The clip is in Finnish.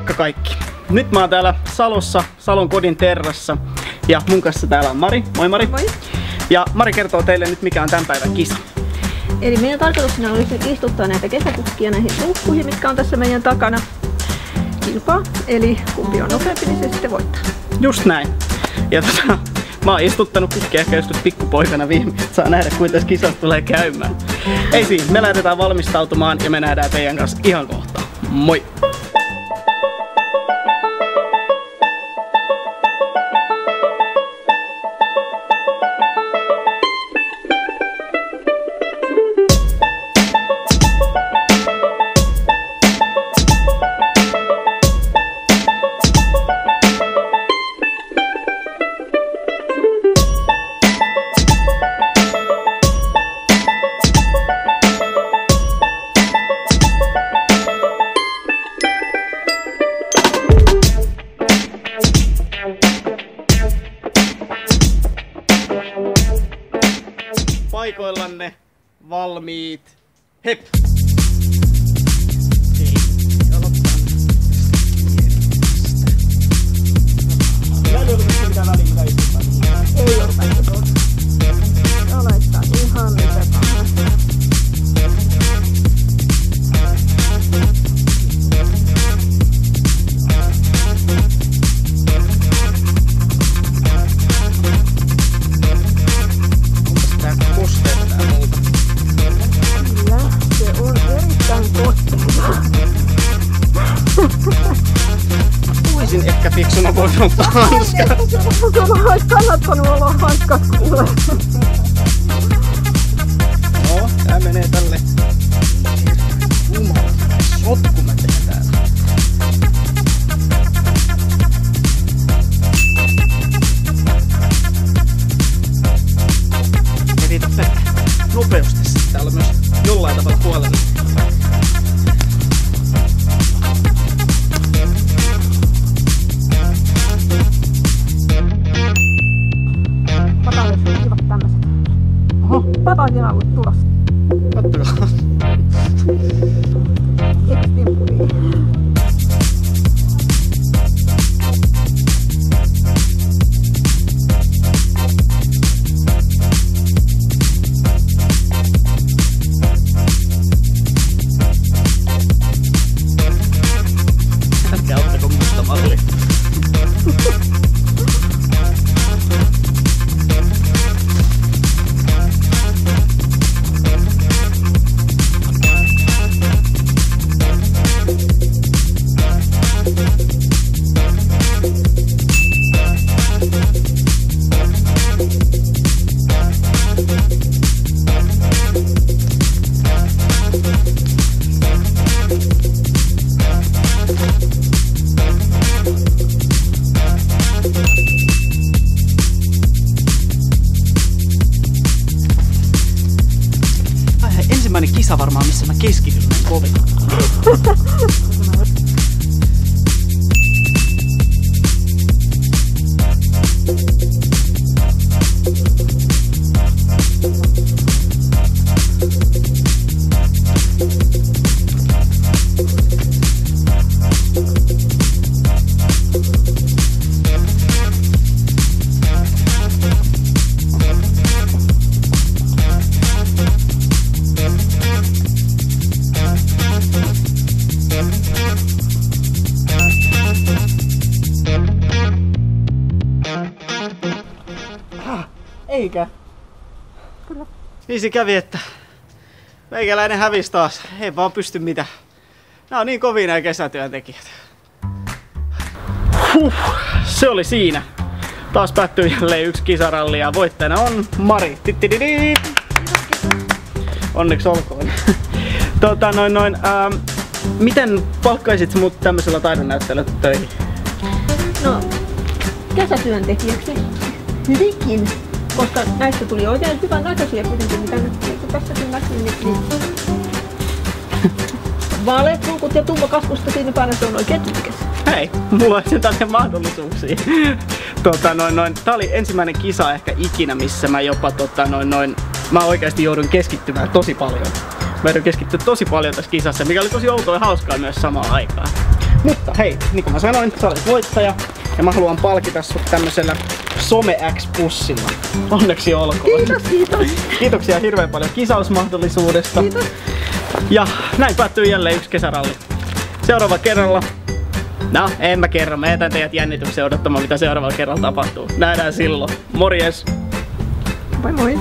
Moikka kaikki! Nyt mä oon täällä Salossa, Salon kodin terrassa. Ja mun kanssa täällä on Mari. Moi Mari! Moi! Ja Mari kertoo teille nyt mikä on tämän päivän kisa. Eli meidän tarkoituksena olisi nyt istuttaa näitä kesäkukkia näihin ruukkuihin, mitkä on tässä meidän takana. Kilpaa, eli kumpi on nopeampi, niin se sitten voittaa. Just näin. Ja mä oon istuttanut kukkia ehkä joskus pikkupoikana viimein. Saa nähdä kuinka tässä kisassa tulee käymään. Ei siinä, me lähdetään valmistautumaan ja me nähdään teidän kanssa ihan kohta. Moi! Paikoillanne, valmiit, hep! Ei ole mitään väliä, mitä istutaan. Ei ole päiväkoulu. Ja laittaa ihan mitä tahansa. Olisin ehkä fiksuna voinut ottaa hanskat. Sulla olisi kannattanut olla hanskat kuule. No, tää menee tälle. Jumala, sotku mä teen täällä. Ei riitä pelkkä nopeus tässä. Täällä on myös jollain tavalla puolella. Patatin alueet tulossa. Kattokaa. Eikä timppuliin. Älkää ottako musta mallia. Ensimmäinen kisa varmaan, missä mä keskityn näin kovin. Eikä. Kyllä. Niin se kävi, että meikäläinen hävisi taas. Ei vaan pysty mitään. Nää on niin kovia nää kesätyöntekijät. Se oli siinä. Taas päättyi jälleen yksi kisaralli ja voittajana on Mari. Tittididi. Onneksi olkoon. Miten palkkaisit mut tämmöisellä taidonnäyttelyllä töihin? No, kesätyöntekijäksi. Hyvinkin. Koska näistä tuli oikein hyvän näköisiä kuitenkin, mitä nyt tässäkin näkyy. Niin. Vaaleat ruukut ja tummokasvusta siinä päällä se on oikein tyylikäs. Hei, mulla on sen mahdollisuuksia. Tää oli ensimmäinen kisa ehkä ikinä, missä mä jopa mä oikeasti joudun keskittymään tosi paljon. Mä joudun keskittyä tosi paljon tässä kisassa, mikä oli tosi outoa ja hauskaa myös samaan aikaan. Mutta hei, niin kuin mä sanoin, sä olet voittaja. Ja mä haluan palkita sut tämmöisellä Some X-pussilla. Onneksi olkoon. Kiitos, kiitos. Kiitoksia hirveän paljon kisausmahdollisuudesta. Kiitos. Ja näin päättyy jälleen yksi kesäralli. Seuraava kerralla. No, en mä kerro. Mä jätän teidät jännitykseen odottamaan, mitä seuraavalla kerralla tapahtuu. Nähdään silloin. Morjes! Moi moi.